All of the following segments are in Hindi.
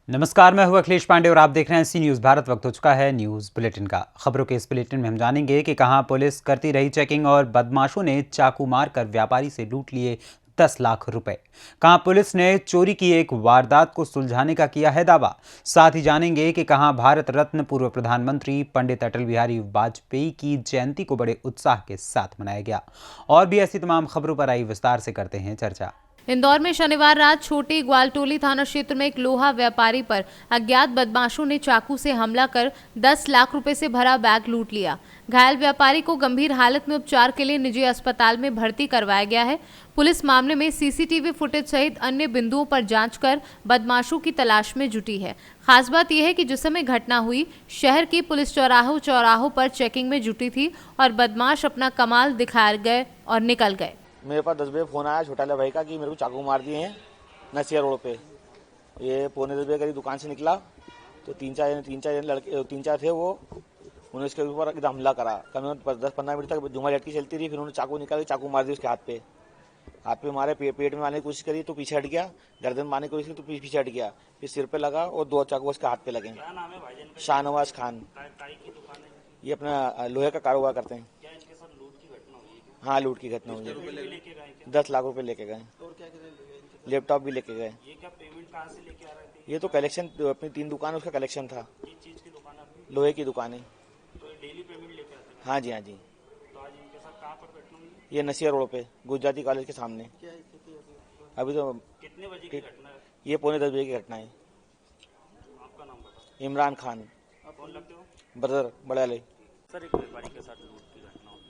नमस्कार, मैं हूं अखिलेश पांडे और आप देख रहे हैं सी न्यूज़ भारत। वक्त हो चुका है न्यूज़ बुलेटिन का। खबरों के इस बुलेटिन में हम जानेंगे कि कहां पुलिस करती रही चेकिंग और बदमाशों ने चाकू मारकर व्यापारी से लूट लिए 10 लाख रुपए। कहां पुलिस ने चोरी की एक वारदात को सुलझाने का किया है दावा। साथ ही जानेंगे कि कहां भारत रत्न पूर्व प्रधानमंत्री पंडित अटल बिहारी वाजपेयी की जयंती को बड़े उत्साह के साथ मनाया गया। और भी ऐसी तमाम खबरों पर आई विस्तार से करते हैं चर्चा। इंदौर में शनिवार रात छोटी ग्वालटोली थाना क्षेत्र में एक लोहा व्यापारी पर अज्ञात बदमाशों ने चाकू से हमला कर 10 लाख रुपए से भरा बैग लूट लिया। घायल व्यापारी को गंभीर हालत में उपचार के लिए निजी अस्पताल में भर्ती करवाया गया है। पुलिस मामले में सीसीटीवी फुटेज सहित अन्य बिंदुओं पर जांच कर बदमाशों की तलाश में जुटी है। खास बात यह है कि जिस समय घटना हुई, शहर की पुलिस चौराहों पर चेकिंग में जुटी थी और बदमाश अपना कमाल दिखा गए और निकल गए। मेरे पास 10 बजे फ़ोन आया छोटा भाई का कि मेरे को चाकू मार दिए हैं नसिया रोड पे। ये पौने 10 बजे करीब दुकान से निकला तो तीन चार लड़के थे वो। उन्होंने इसके ऊपर एकदम हमला करा। कम 10-15 मिनट तक धुआं लटकी चलती रही। फिर उन्होंने चाकू निकाल के चाकू मार दिया उसके हाथ पे मारे। पेट में मारने की कोशिश करी तो पीछे हट गया। गर्दन मारने की कोशिश करी तो पीछे हट गया। फिर सिर पे लगा और 2 चाकू उसके हाथ पे लगे। शाहनवाज खान, ये अपना लोहे का कारोबार करते हैं। हाँ, लूट की घटना हुई। 10 लाख रुपए लेके गए। लैपटॉप भी लेके गए। ये क्या पेमेंट कहाँ से लेके आ रहे थे? ये तो कलेक्शन, अपनी 3 दुकान उसका कलेक्शन था। ये चीज की दुकान है? लोहे की दुकान है। तो डेली पेमेंट लेके आते हैं? हाँ जी, हाँ जी। तो आज इनके साथ कहाँ पर घटना हुई? ये नसिया रोड पे गुजराती कॉलेज के सामने। क्या स्थिति अभी तो कितने बजे की घटना है? ये पौने 10 बजे की घटना है। आपका नाम बताओ। इमरान खान। आप कौन लगते हो? ब्रदर बड़े वाले। सर, एक व्यापारी के साथ लूट की घटना हुई।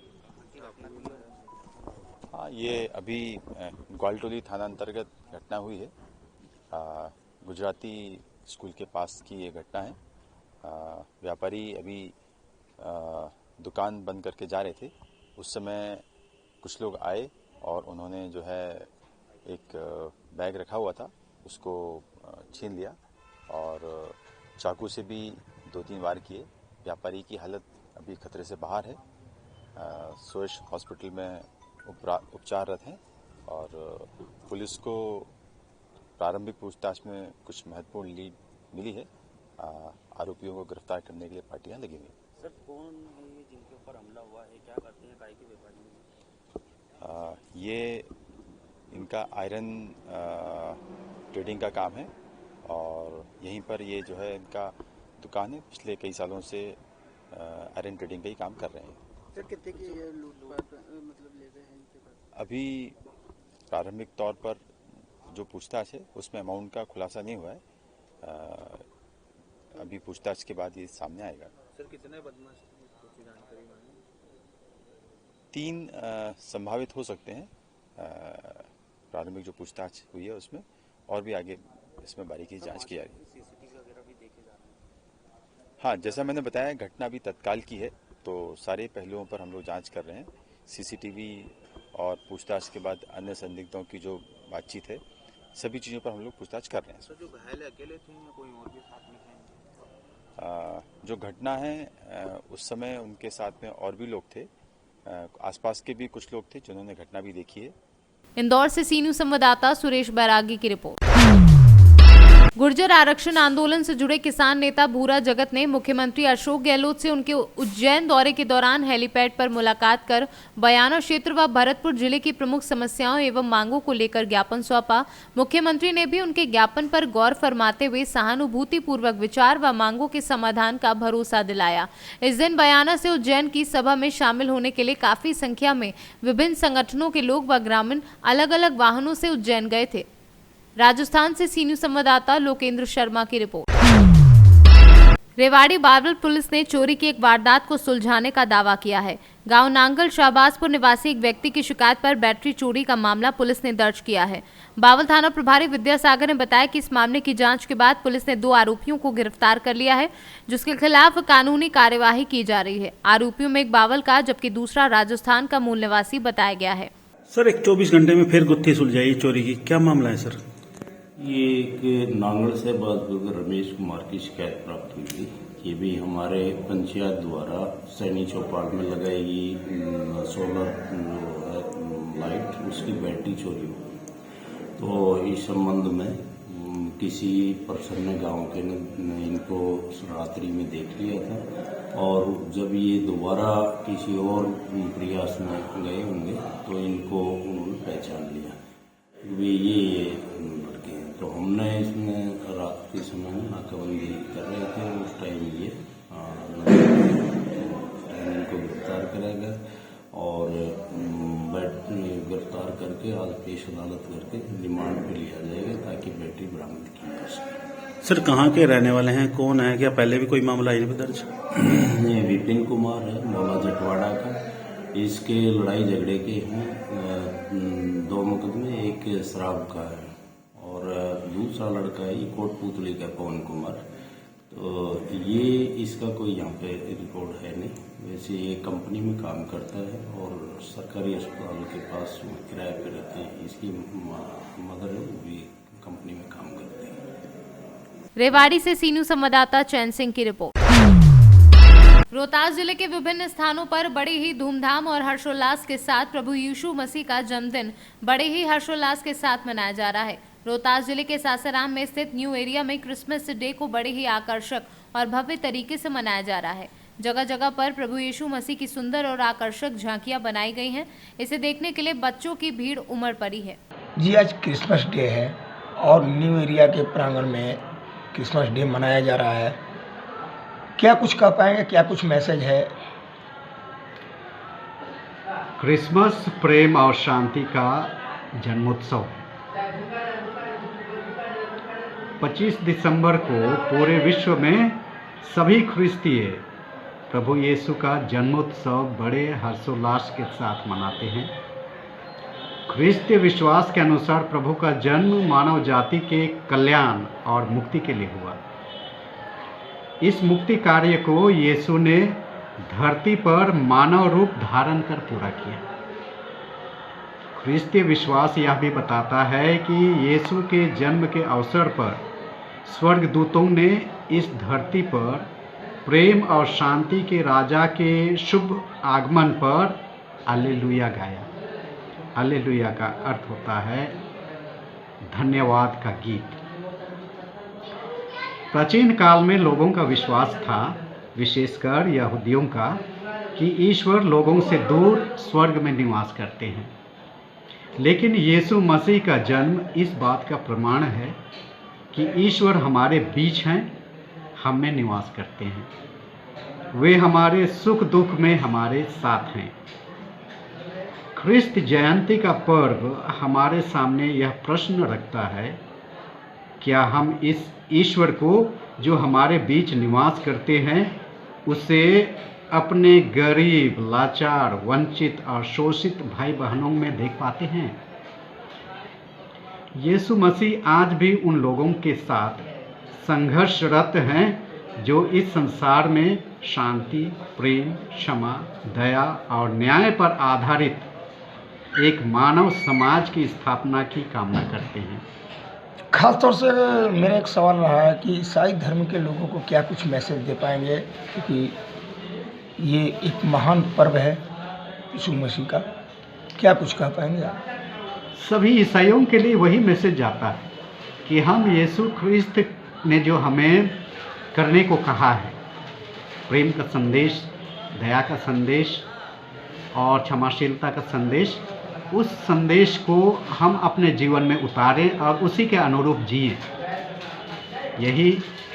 हाँ, ये अभी ग्वालटोली थाना अंतर्गत घटना हुई है। गुजराती स्कूल के पास की ये घटना है। व्यापारी अभी दुकान बंद करके जा रहे थे। उस समय कुछ लोग आए और उन्होंने जो है एक बैग रखा हुआ था उसको छीन लिया और चाकू से भी 2-3 वार किए। व्यापारी की हालत अभी खतरे से बाहर है। सोएश हॉस्पिटल में उपचाररत हैं और पुलिस को प्रारंभिक पूछताछ में कुछ महत्वपूर्ण लीड मिली है। आरोपियों को गिरफ्तार करने के लिए पार्टियां लगी हुई हैं। सर, कौन है ये जिनके ऊपर हमला हुआ है? क्या करते हैं? काय के व्यापारी? ये इनका आयरन ट्रेडिंग का काम है और यहीं पर ये जो है इनका दुकान है। पिछले कई सालों से आयरन ट्रेडिंग का ही काम कर रहे हैं। सर, कितने की लूटपाट मतलब ले गए हैं इनके पास? अभी प्रारंभिक तौर पर जो पूछताछ है उसमें अमाउंट का खुलासा नहीं हुआ है। अभी पूछताछ के बाद ये सामने आएगा। सर, कितने बदमाश जानकारी मांगी? 3 संभावित हो सकते हैं। प्रारंभिक जो पूछताछ हुई है उसमें और भी आगे इसमें बारीकी जांच की जा रही है। सीसीटीवी वगैरह भी देखे जा रहे हैं? हाँ, जैसा मैंने बताया, घटना अभी तत्काल की है तो सारे पहलुओं पर हम लोग जांच कर रहे हैं। सीसीटीवी और पूछताछ के बाद अन्य संदिग्धों की जो बातचीत है, सभी चीज़ों पर हम लोग पूछताछ कर रहे हैं। सर, जो घायल अकेले थे या कोई और भी साथ में थे? जो घटना है उस समय उनके साथ में और भी लोग थे। आसपास के भी कुछ लोग थे जिन्होंने घटना भी देखी है। इंदौर से सी न्यूज़ संवाददाता सुरेश बैरागी की रिपोर्ट। गुर्जर आरक्षण आंदोलन से जुड़े किसान नेता भूरा जगत ने मुख्यमंत्री अशोक गहलोत से उनके उज्जैन दौरे के दौरान हेलीपैड पर मुलाकात कर बयाना क्षेत्र व भरतपुर जिले की प्रमुख समस्याओं एवं मांगों को लेकर ज्ञापन सौंपा। मुख्यमंत्री ने भी उनके ज्ञापन पर गौर फरमाते हुए सहानुभूतिपूर्वक विचार व मांगों के समाधान का भरोसा दिलाया। इस दिन बयाना से उज्जैन की सभा में शामिल होने के लिए काफी संख्या में विभिन्न संगठनों के लोग व ग्रामीण अलग अलग वाहनों से उज्जैन गए थे। राजस्थान से सी न्यूज़ संवाददाता लोकेंद्र शर्मा की रिपोर्ट। रेवाड़ी बावल पुलिस ने चोरी की एक वारदात को सुलझाने का दावा किया है। गांव नांगल शाहबाजपुर निवासी एक व्यक्ति की शिकायत पर बैटरी चोरी का मामला पुलिस ने दर्ज किया है। बावल थाना प्रभारी विद्यासागर ने बताया कि इस मामले की जांच के बाद पुलिस ने 2 आरोपियों को गिरफ्तार कर लिया है, जिसके खिलाफ कानूनी कार्यवाही की जा रही है। आरोपियों में एक बावल का जबकि दूसरा राजस्थान का मूल निवासी बताया गया है। सर, एक 24 घंटे में फिर गुत्थी सुलझाई चोरी की, क्या मामला है सर? ये एक नांगल से बात रमेश कुमार की शिकायत प्राप्त हुई थी कि भी हमारे पंचायत द्वारा सैनी चौपाल में लगाएगी सोलर लाइट, उसकी बैटरी चोरी हुई। तो इस संबंध में किसी पर्सन ने गांव के ने इनको रात्रि में देख लिया था और जब ये दोबारा किसी और प्रयास में गए होंगे तो इनको उन्होंने पहचान लिया वे ये लड़के हैं। तो हमने इसमें रात के समय में नाकाबंदी कर रहे थे, उस टाइम ये इनको गिरफ्तार करा गया और गिरफ्तार करके आज पेश अदालत करके रिमांड पे लिया जाएगा ताकि बैटरी बरामद की जा सके। सर कहाँ के रहने वाले हैं, कौन है, क्या पहले भी कोई मामला इन पर दर्ज? ये विपिन कुमार है मौला जटवाड़ा का, इसके लड़ाई झगड़े के हैं 2 मुकदमे, एक शराब का है और दूसरा लड़का है ये कोटपुतली का पवन कुमार। तो ये इसका कोई यहाँ पे रिकॉर्ड है नहीं, वैसे ये कंपनी में काम करता है और सरकारी अस्पताल के पास किराए पे रहते हैं। इसकी मदर है वो भी कंपनी में काम करते हैं। रेवाड़ी से सीनू संवाददाता चैन सिंह की रिपोर्ट। रोहतास जिले के विभिन्न स्थानों पर बड़े ही धूमधाम और हर्षोल्लास के साथ प्रभु यीशु मसीह का जन्मदिन बड़े ही हर्षोल्लास के साथ मनाया जा रहा है। रोहतास जिले के सासाराम में स्थित न्यू एरिया में क्रिसमस डे को बड़े ही आकर्षक और भव्य तरीके से मनाया जा रहा है। जगह जगह पर प्रभु यीशु मसीह की सुंदर और आकर्षक झांकियां बनाई गई हैं। इसे देखने के लिए बच्चों की भीड़ उमड़ पड़ी है। जी आज क्रिसमस डे है और न्यू एरिया के प्रांगण में क्रिसमस डे मनाया जा रहा है। क्या कुछ कह पाएंगे, क्या कुछ मैसेज है? क्रिसमस प्रेम और शांति का जन्मोत्सव 25 दिसंबर को पूरे विश्व में सभी ख्रिस्तीय प्रभु यीशु का जन्मोत्सव बड़े हर्षोल्लास के साथ मनाते हैं। ख्रिस्तीय विश्वास के अनुसार प्रभु का जन्म मानव जाति के कल्याण और मुक्ति के लिए हुआ। इस मुक्ति कार्य को यीशु ने धरती पर मानव रूप धारण कर पूरा किया। ख्रिस्तीय विश्वास यह भी बताता है कि यीशु के जन्म के अवसर पर स्वर्गदूतों ने इस धरती पर प्रेम और शांति के राजा के शुभ आगमन पर हालेलुया गाया। हालेलुया का अर्थ होता है धन्यवाद का गीत। प्राचीन काल में लोगों का विश्वास था, विशेषकर यहूदियों का, कि ईश्वर लोगों से दूर स्वर्ग में निवास करते हैं। लेकिन यीशु मसीह का जन्म इस बात का प्रमाण है कि ईश्वर हमारे बीच हैं, हम में निवास करते हैं। वे हमारे सुख दुख में हमारे साथ हैं। ख्रिस्त जयंती का पर्व हमारे सामने यह प्रश्न रखता है, क्या हम इस ईश्वर को जो हमारे बीच निवास करते हैं उसे अपने गरीब, लाचार, वंचित और शोषित भाई बहनों में देख पाते हैं? यीशु मसीह आज भी उन लोगों के साथ संघर्षरत हैं जो इस संसार में शांति, प्रेम, क्षमा, दया और न्याय पर आधारित एक मानव समाज की स्थापना की कामना करते हैं। खासतौर से मेरा एक सवाल रहा है कि ईसाई धर्म के लोगों को क्या कुछ मैसेज दे पाएंगे, क्योंकि ये एक महान पर्व है यीशु मसीह का, क्या कुछ कह पाएंगे आप? सभी ईसाइयों के लिए वही मैसेज जाता है कि हम यीशु ख्रिस्त ने जो हमें करने को कहा है, प्रेम का संदेश, दया का संदेश और क्षमाशीलता का संदेश, उस संदेश को हम अपने जीवन में उतारें और उसी के अनुरूप जिएं। यही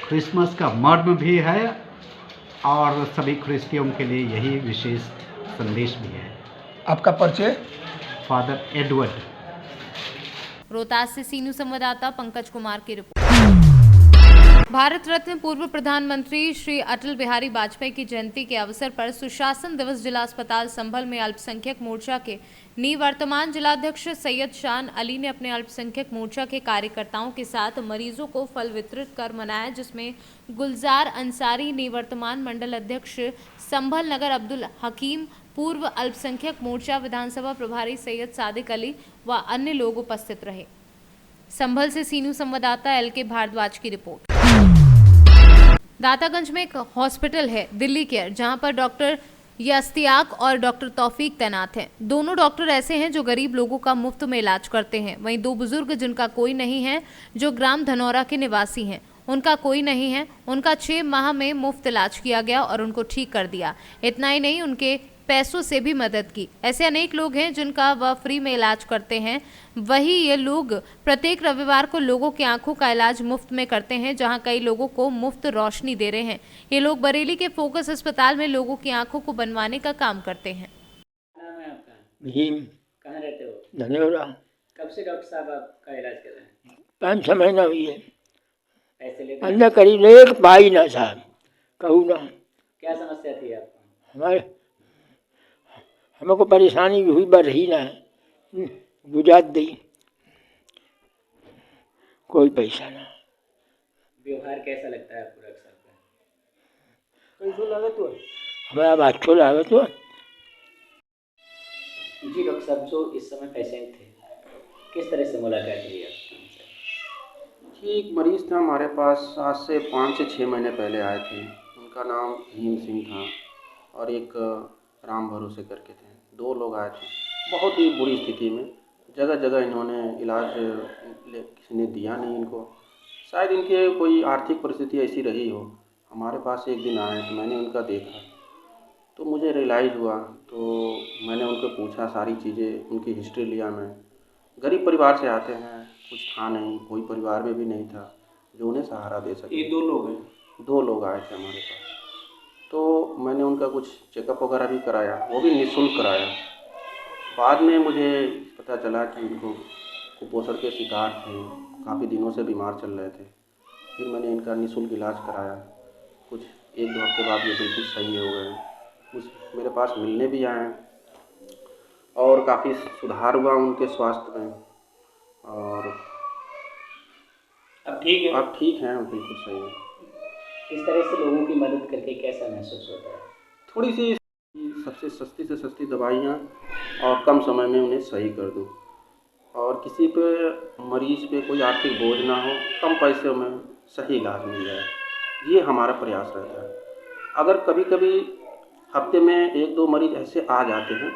क्रिसमस का मर्म भी है और सभी ख्रिस्तियों के लिए यही विशेष संदेश भी है। आपका परिचय? Father Edward. रोहतास से सीनू संवाददाता पंकज कुमार की रिपोर्ट। भारत रत्न पूर्व प्रधानमंत्री श्री अटल बिहारी वाजपेयी की जयंती के अवसर पर सुशासन दिवस जिला अस्पताल संभल में अल्पसंख्यक मोर्चा के निवर्तमान जिलाध्यक्ष सैयद शान अली ने अपने अल्पसंख्यक मोर्चा के कार्यकर्ताओं के साथ मरीजों को फल वितरित कर मनाया, जिसमें गुलजार अंसारी, निवर्तमान मंडल अध्यक्ष संभल नगर अब्दुल हकीम, पूर्व अल्पसंख्यक मोर्चा विधानसभा प्रभारी सैयद सादिक अली व अन्य लोग उपस्थित रहे। संभल से सीनू संवाददाता LK भारद्वाज की रिपोर्ट। दातागंज में एक हॉस्पिटल है दिल्ली केयर, जहां पर डॉक्टर ये अस्तियाक और डॉक्टर तौफीक तैनात हैं। दोनों डॉक्टर ऐसे हैं जो गरीब लोगों का मुफ्त में इलाज करते हैं। वहीं दो बुजुर्ग जिनका कोई नहीं है, जो ग्राम धनौरा के निवासी हैं, उनका कोई नहीं है। उनका 6 माह में मुफ्त इलाज किया गया और उनको ठीक कर दिया। इतना ही नहीं, उनके पैसों से भी मदद की। ऐसे अनेक लोग हैं जिनका वह फ्री में इलाज करते हैं। वही ये लोग प्रत्येक रविवार को लोगों की आंखों का इलाज मुफ्त में करते हैं, जहां कई लोगों को मुफ्त रोशनी दे रहे हैं। ये लोग बरेली के फोकस अस्पताल में लोगों की आंखों को बनवाने का काम करते हैं। नाम है आपका? भीम कहाँ रहते हो? धन्यवाद। कब से डॉक्टर साहब आपका इलाज कर रहे हैं? 5-6 महीना हुई है। पैसे लेते हैं? अंदर करीब एक भाई ना साहब कहूँ ना, क्या समस्या थी आपको? हमारे हमको परेशानी भी हुई, बढ़ रही ना है, गुजात दी, कोई पैसा ना। व्यवहार कैसा लगता है आपको डॉक्टर साहब का? कैसो लागत हो हमारा अच्छो लागत हो। जी डॉक्टर साहब, जो इस समय पेशेंट थे, किस तरह से मुलाकात हुई आपकी? जी, एक मरीज़ था हमारे पास, आज से 5 से 6 महीने पहले आए थे। उनका नाम भीम सिंह था और एक राम भरोसे करके थे। 2 लोग आए थे, बहुत ही बुरी स्थिति में। जगह जगह इन्होंने इलाज किसी ने दिया नहीं इनको, शायद इनके कोई आर्थिक परिस्थिति ऐसी रही हो। हमारे पास एक दिन आए तो मैंने उनका देखा तो मुझे रियलाइज़ हुआ, तो मैंने उनको पूछा सारी चीज़ें, उनकी हिस्ट्री लिया। मैं गरीब परिवार से आते हैं, कुछ था नहीं, कोई परिवार में भी नहीं था जो उन्हें सहारा दे सके। ये 2 लोग हैं? 2 लोग आए थे हमारे पास। तो मैंने उनका कुछ चेकअप वगैरह भी कराया, वो भी निःशुल्क कराया। बाद में मुझे पता चला कि उनको कुपोषण के शिकार थे, काफ़ी दिनों से बीमार चल रहे थे। फिर मैंने इनका निःशुल्क इलाज कराया। कुछ 1-2 हफ्ते बाद ये बिल्कुल सही हो गए। कुछ मेरे पास मिलने भी आए और काफ़ी सुधार हुआ उनके स्वास्थ्य में, और अब ठीक है? अब ठीक हैं, बिल्कुल सही है। इस तरह से लोगों की मदद करके कैसा महसूस होता है? थोड़ी सी सबसे सस्ती से सस्ती दवाइयाँ और कम समय में उन्हें सही कर दूँ, और किसी पे मरीज़ पे कोई आर्थिक बोझ ना हो, कम पैसे में सही इलाज मिल जाए, ये हमारा प्रयास रहता है। अगर कभी कभी हफ्ते में 1-2 मरीज़ ऐसे आ जाते हैं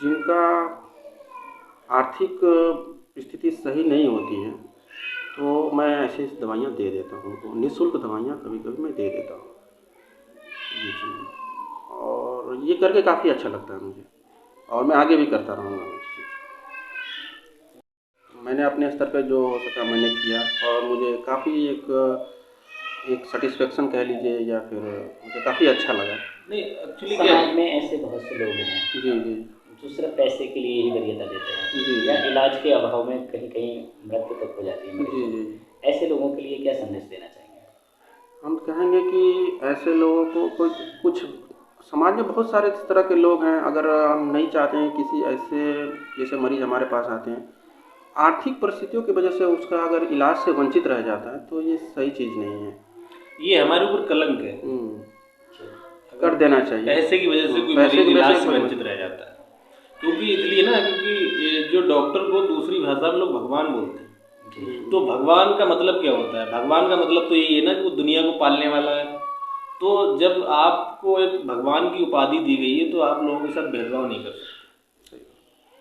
जिनका आर्थिक स्थिति सही नहीं होती है, तो मैं ऐसी दवाइयाँ दे देता हूँ उनको, निःशुल्क दवाइयाँ कभी कभी मैं दे देता हूँ। जी, और ये करके काफ़ी अच्छा लगता है मुझे, और मैं आगे भी करता रहूँगा। मैंने अपने स्तर पे जो हो सका मैंने किया, और मुझे काफ़ी एक सेटिस्फेक्शन कह लीजिए, या फिर मुझे काफ़ी अच्छा लगा। नहीं, एक्चुअली समाज में ऐसे बहुत से लोग हैं जी जी, जो सिर्फ पैसे के लिए ही वरीयता देते हैं, जी या इलाज के अभाव में कहीं कहीं मृत्यु तक हो जाती है जी मरीजों की। जी। ऐसे लोगों के लिए क्या संदेश देना चाहेंगे? हम कहेंगे कि ऐसे लोगों को कुछ समाज में बहुत सारे इस तरह के लोग हैं। अगर हम नहीं चाहते हैं किसी ऐसे, जैसे मरीज़ हमारे पास आते हैं, आर्थिक परिस्थितियों की वजह से उसका अगर इलाज से वंचित रह जाता है, तो ये सही चीज़ नहीं है, ये हमारे ऊपर कलंक है। कर देना चाहिए। पैसे की वजह से कोई पैसे मरीज की वजह इलाज से से कोई वंचित रह जाता है। क्योंकि इसलिए ना, क्योंकि ये जो डॉक्टर को दूसरी भाषा में लोग भगवान बोलते हैं, तो भगवान का मतलब क्या होता है? भगवान का मतलब तो यही है ना कि वो दुनिया को पालने वाला है। तो जब आपको एक भगवान की उपाधि दी गई है, तो आप लोगों के साथ भेदभाव नहीं कर सकते।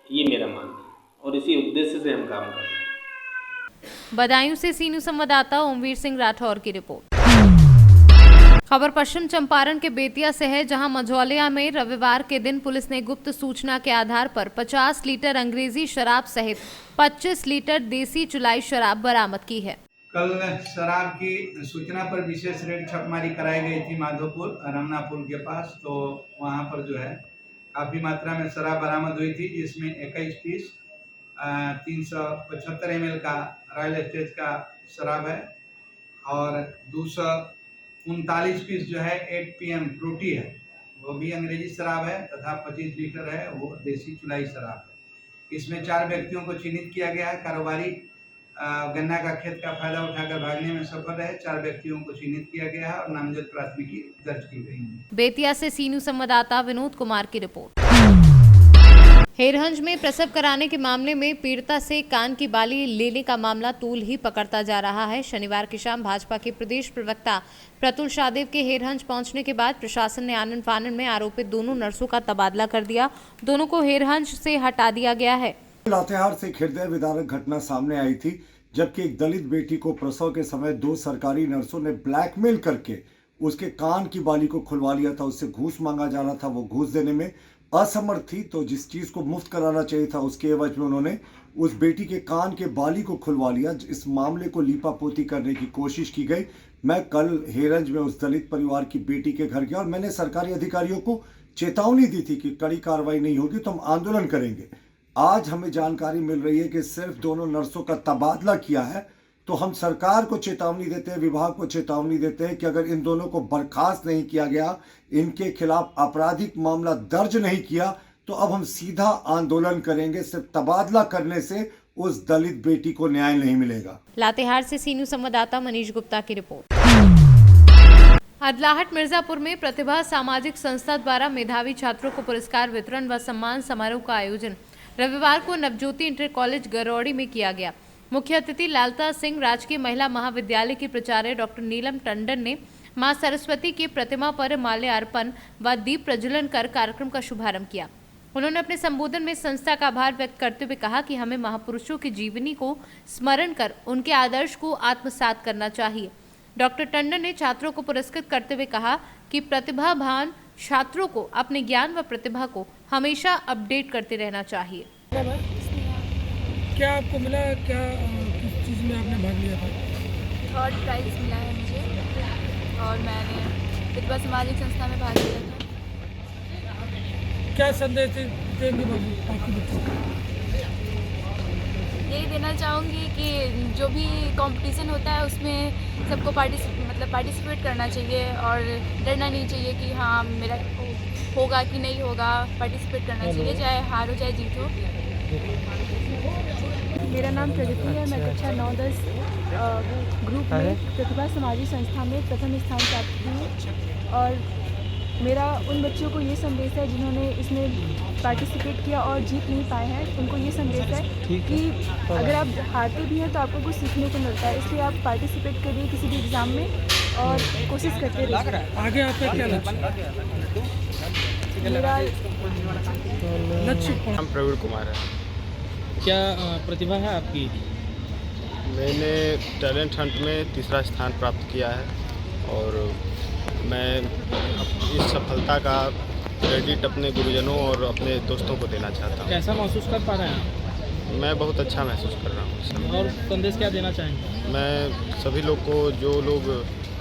ये मेरा मानना है, और इसी उद्देश्य से हम काम कर रहे हैं। बदायूं से सीनू संवाददाता ओमवीर सिंह राठौर की रिपोर्ट। खबर पश्चिम चंपारण के बेतिया से है, जहां मझौलिया में रविवार के दिन पुलिस ने गुप्त सूचना के आधार पर 50 लीटर अंग्रेजी शराब सहित 25 लीटर देसी चुलाई शराब बरामद की है। कल शराब की सूचना पर विशेष रेड छापेमारी कराई गई थी माधोपुर रमना पुल के पास। तो वहां पर जो है काफ़ी मात्रा में शराब बरामद हुई थी, जिसमें 21 पीस 375 ml का रॉयल स्टेज का शराब है, और 239 पीस जो है 8 PM फ्रूटी है, वो भी अंग्रेजी शराब है, तथा 25 लीटर है वो देसी चुलाई शराब है। इसमें 4 व्यक्तियों को चिन्हित किया गया है। कारोबारी गन्ना का खेत का फायदा उठाकर भागने में सफल रहे 4 व्यक्तियों को चिन्हित किया गया है और नामजद प्राथमिकी दर्ज की गई है। बेतिया से सीनू संवाददाता विनोद कुमार की रिपोर्ट। हेरहंज में प्रसव कराने के मामले में पीड़िता से कान की बाली लेने का मामला तूल ही पकड़ता जा रहा है। शनिवार की शाम भाजपा के प्रदेश प्रवक्ता प्रतुल शाहदेव के हेरहंज पहुंचने के बाद प्रशासन ने आनन फानन में आरोपित दोनों नर्सों का तबादला कर दिया। दोनों को हेरहंज से हटा दिया गया है। लातेहार से एक हृदय विदारक घटना सामने आई थी, जबकि एक दलित बेटी को प्रसव के समय 2 सरकारी नर्सों ने ब्लैकमेल करके उसके कान की बाली को खुलवा लिया था। उससे घूस मांगा जा रहा था, वो घूस देने में असमर्थ थी, तो जिस चीज को मुफ्त कराना चाहिए था उसके एवज में उन्होंने उस बेटी के कान के बाली को खुलवा लिया। इस मामले को लीपापोती करने की कोशिश की गई। मैं कल हेरंज में उस दलित परिवार की बेटी के घर गया और मैंने सरकारी अधिकारियों को चेतावनी दी थी कि कड़ी कार्रवाई नहीं होगी तो हम आंदोलन करेंगे। आज हमें जानकारी मिल रही है कि सिर्फ दोनों नर्सों का तबादला किया है, तो हम सरकार को चेतावनी देते हैं, विभाग को चेतावनी देते हैं कि अगर इन दोनों को बर्खास्त नहीं किया गया, इनके खिलाफ आपराधिक मामला दर्ज नहीं किया, तो अब हम सीधा आंदोलन करेंगे। सिर्फ तबादला करने से उस दलित बेटी को न्याय नहीं मिलेगा। लातेहार से सी न्यूज़ संवाददाता मनीष गुप्ता की रिपोर्ट। अदलाहट मिर्जापुर में प्रतिभा सामाजिक संस्था द्वारा मेधावी छात्रों को पुरस्कार वितरण व सम्मान समारोह का आयोजन रविवार को नवज्योति इंटर कॉलेज गरौड़ी में किया गया। मुख्य अतिथि लालता सिंह राजकीय महिला महाविद्यालय की प्राचार्य डॉक्टर नीलम टंडन ने मां सरस्वती की प्रतिमा पर माल्यार्पण व दीप प्रज्वलन कर कार्यक्रम का शुभारंभ किया। उन्होंने अपने संबोधन में संस्था का आभार व्यक्त करते हुए कहा कि हमें महापुरुषों की जीवनी को स्मरण कर उनके आदर्श को आत्मसात करना चाहिए। डॉक्टर टंडन ने छात्रों को पुरस्कृत करते हुए कहा कि प्रतिभावान छात्रों को अपने ज्ञान व प्रतिभा को हमेशा अपडेट करते रहना चाहिए। क्या आपको मिला, क्या किस चीज़ में आपने भाग लिया था? 3rd प्राइज़ मिला है मुझे और मैंने प्रतिभा सामाजिक संस्था में भाग लिया था। क्या संदेश देंगे बाकी बच्चों को? यही देना चाहूँगी कि जो भी कंपटीशन होता है उसमें सबको पार्टिसिपेट करना चाहिए और डरना नहीं चाहिए कि हाँ मेरा होगा कि नहीं होगा। पार्टिसिपेट करना चाहिए, चाहे हार हो चाहे जीत हो। मेरा नाम प्रगति है। मैं कक्षा 9-10 ग्रुप में प्रतिभा सामाजिक संस्था में प्रथम स्थान प्राप्त की हूँ और मेरा उन बच्चों को ये संदेश है जिन्होंने इसमें पार्टिसिपेट किया और जीत नहीं पाए हैं, उनको ये संदेश है कि अगर आप हारते भी हैं तो आपको कुछ सीखने को मिलता है, इसलिए आप पार्टिसिपेट करिए किसी भी एग्ज़ाम में और कोशिश करते रहिए। आगे आपका क्या लक्ष्य? मेरा लक्ष्य नाम प्रवीण कुमार है। क्या प्रतिभा है आपकी? मैंने टैलेंट हंट में 3रा स्थान प्राप्त किया है और मैं इस सफलता का क्रेडिट अपने गुरुजनों और अपने दोस्तों को देना चाहता हूँ। कैसा महसूस कर पा रहे हैं? मैं बहुत अच्छा महसूस कर रहा हूँ। और संदेश क्या देना चाहेंगे? मैं सभी लोग को, जो लोग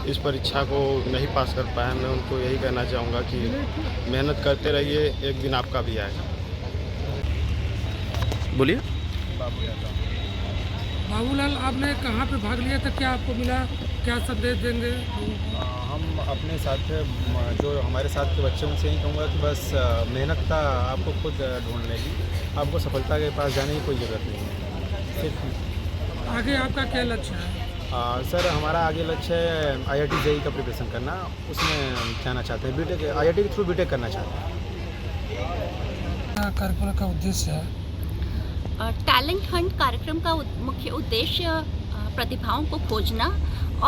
इस परीक्षा को नहीं पास कर पाए, मैं उनको यही कहना चाहूँगा कि मेहनत करते रहिए, एक दिन आपका भी आएगा। बोलिए। बाबूलाल, आपने कहाँ पे भाग लिया था, क्या आपको मिला, क्या संदेश देंगे? हम अपने साथ जो हमारे साथ के बच्चे उनसे यही कहूँगा कि बस मेहनत का आपको खुद ढूंढ लेगी, आपको सफलता के पास जाने की कोई ज़रूरत नहीं है। सिर्फ आगे आपका क्या लक्ष्य है? सर, हमारा आगे लक्ष्य है IIT JEE का प्रिपरेशन करना, उसमें जाना चाहते हैं, बीटेक IIT के थ्रू बीटेक करना चाहते हैं। कार्यक्रम का उद्देश्य है टैलेंट हंट कार्यक्रम का मुख्य उद्देश्य प्रतिभाओं को खोजना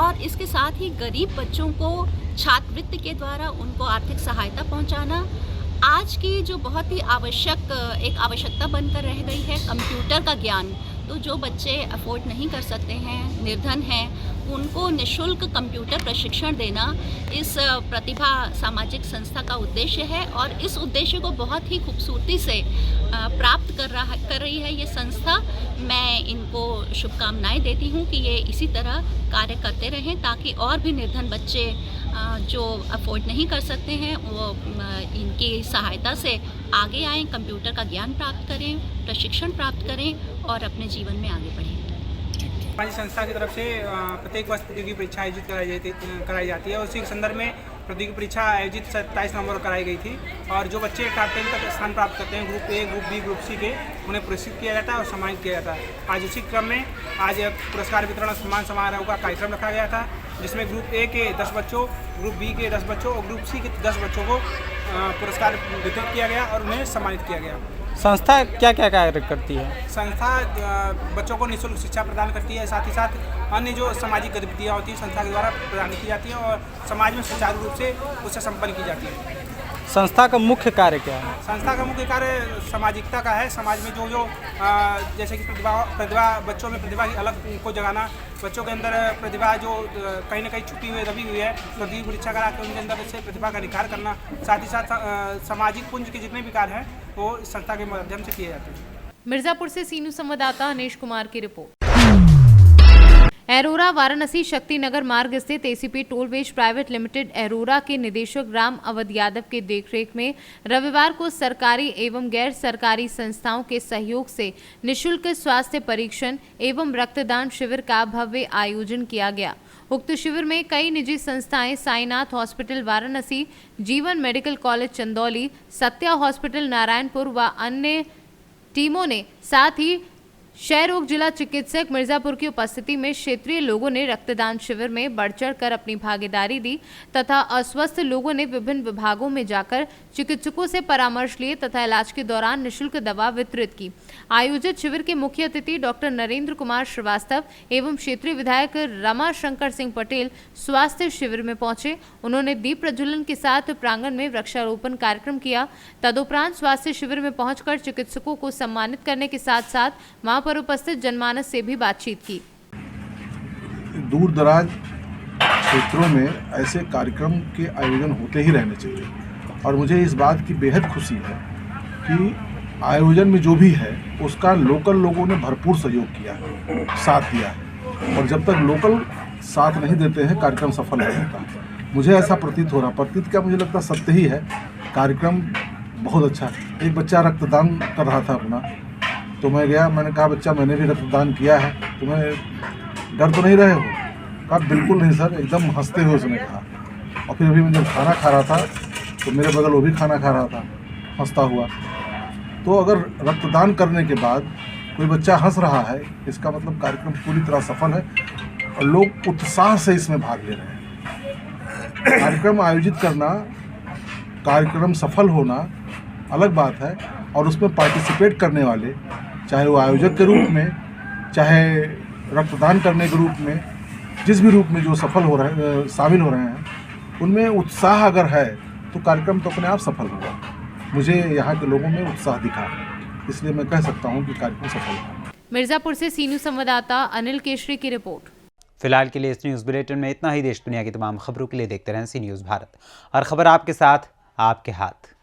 और इसके साथ ही गरीब बच्चों को छात्रवृत्ति के द्वारा उनको आर्थिक सहायता पहुंचाना। आज की जो बहुत ही आवश्यकता बनकर रह गई है कंप्यूटर का ज्ञान, तो जो बच्चे अफोर्ड नहीं कर सकते हैं, निर्धन हैं, उनको निःशुल्क कंप्यूटर प्रशिक्षण देना इस प्रतिभा सामाजिक संस्था का उद्देश्य है और इस उद्देश्य को बहुत ही खूबसूरती से प्राप्त कर रही है ये संस्था। मैं इनको शुभकामनाएं देती हूँ कि ये इसी तरह कार्य करते रहें ताकि और भी निर्धन बच्चे जो अफोर्ड नहीं कर सकते हैं वो इनकी सहायता से आगे आएँ, कंप्यूटर का ज्ञान प्राप्त करें, प्रशिक्षण प्राप्त करें और अपने जीवन में आगे बढ़ें। हमारी संस्था की तरफ से प्रत्येक वर्ष प्रतियोगी परीक्षा आयोजित कराई जाती है। उसी के संदर्भ में प्रतियोगी परीक्षा आयोजित 27 नवंबर को कराई गई थी और जो बच्चे टॉप 10 तक स्थान प्राप्त करते हैं group A, group B, group C के, उन्हें पुरस्कृत किया जाता है और सम्मानित किया जाता है। आज उसी क्रम में आज पुरस्कार वितरण और सम्मान समारोह का कार्यक्रम रखा गया था, जिसमें ग्रुप ए के 10 बच्चों, ग्रुप बी के 10 बच्चों और ग्रुप सी के 10 बच्चों को पुरस्कार वितरित किया गया और उन्हें सम्मानित किया गया। संस्था क्या क्या कार्य करती है? संस्था बच्चों को निःशुल्क शिक्षा प्रदान करती है, साथ ही साथ अन्य जो सामाजिक गतिविधियाँ होती हैं संस्था के द्वारा प्रदान की जाती हैं और समाज में सुचारू रूप से उससे संपन्न की जाती है। संस्था का मुख्य कार्य क्या है? संस्था का मुख्य कार्य सामाजिकता का है। समाज में जो जैसे कि प्रतिभा बच्चों में प्रतिभा की अलग को जगाना, बच्चों के अंदर प्रतिभा जो कहीं ना कहीं छुपी हुई दबी हुई है प्रतियोगी परीक्षा करा के उनके अंदर से प्रतिभा का निखार करना, साथ ही साथ सामाजिक पुंज के जितने भी कार्य हैं वो इस संस्था के माध्यम से किए जाते हैं। मिर्जापुर से सीनू संवाददाता अनीश कुमार की रिपोर्ट। एरोरा वाराणसी शक्तिनगर मार्ग स्थित ACP tollways private limited Aurora के निदेशक राम अवध यादव के देखरेख में रविवार को सरकारी एवं गैर सरकारी संस्थाओं के सहयोग से निःशुल्क स्वास्थ्य परीक्षण एवं रक्तदान शिविर का भव्य आयोजन किया गया। उक्त शिविर में कई निजी संस्थाएं साईनाथ हॉस्पिटल वाराणसी, जीवन medical college Chandauli, Satya hospital Narayanpur व अन्य टीमों ने, साथ ही क्षय रोग जिला चिकित्सक मिर्जापुर की उपस्थिति में क्षेत्रीय लोगों ने रक्तदान शिविर में बढ़ चढ़कर अपनी भागीदारी दी तथा अस्वस्थ लोगों ने विभिन्न विभागों में जाकर चिकित्सकों से परामर्श लिए तथा इलाज के दौरान निःशुल्क दवा वितरित की। आयोजित शिविर के मुख्य अतिथि डॉक्टर नरेंद्र कुमार श्रीवास्तव एवं क्षेत्रीय विधायक रमा शंकर सिंह पटेल स्वास्थ्य शिविर में पहुंचे। उन्होंने दीप प्रज्वलन के साथ प्रांगण में वृक्षारोपण कार्यक्रम किया। तदुपरांत स्वास्थ्य शिविर में पहुंचकर चिकित्सकों को सम्मानित करने के साथ साथ वहां पर उपस्थित जनमानस से भी बातचीत की। दूर दराज क्षेत्रों में ऐसे कार्यक्रम के आयोजन होते ही रहने चाहिए और मुझे इस बात की बेहद खुशी है कि आयोजन में जो भी है उसका लोकल लोगों ने भरपूर सहयोग किया है, साथ दिया है और जब तक लोकल साथ नहीं देते हैं कार्यक्रम सफल नहीं होता। मुझे ऐसा प्रतीत हो रहा, प्रतीत क्या मुझे लगता सत्य ही है। कार्यक्रम बहुत अच्छा है। एक बच्चा रक्तदान कर रहा था अपना, तो मैं गया, मैंने कहा बच्चा मैंने भी रक्तदान किया है, तुम्हें डर तो नहीं रहे हो? कहा बिल्कुल नहीं सर, एकदम हंसते हुए उसने कहा। और फिर अभी मैं जब खाना खा रहा था तो मेरे बगल वो भी खाना खा रहा था हंसता हुआ। तो अगर रक्तदान करने के बाद कोई बच्चा हंस रहा है इसका मतलब कार्यक्रम पूरी तरह सफल है और लोग उत्साह से इसमें भाग ले रहे हैं। कार्यक्रम आयोजित करना, कार्यक्रम सफल होना अलग बात है और उसमें पार्टिसिपेट करने वाले, चाहे वो आयोजक के रूप में, चाहे रक्तदान करने के रूप में, जिस भी रूप में जो सफल हो रहे हैं, शामिल हो रहे हैं, उनमें उत्साह अगर है तो कार्यक्रम तो अपने आप सफल होगा। मुझे यहाँ के लोगों में उत्साह दिखा, इसलिए मैं कह सकता हूँ कि कार्यक्रम सफल है। मिर्जापुर से सीनू संवाददाता अनिल केशरी की रिपोर्ट। फिलहाल के लिए इस न्यूज़ बुलेटिन में इतना ही। देश दुनिया की तमाम खबरों के लिए देखते रहें सी न्यूज़ भारत। हर खबर आपके साथ, आपके हाथ।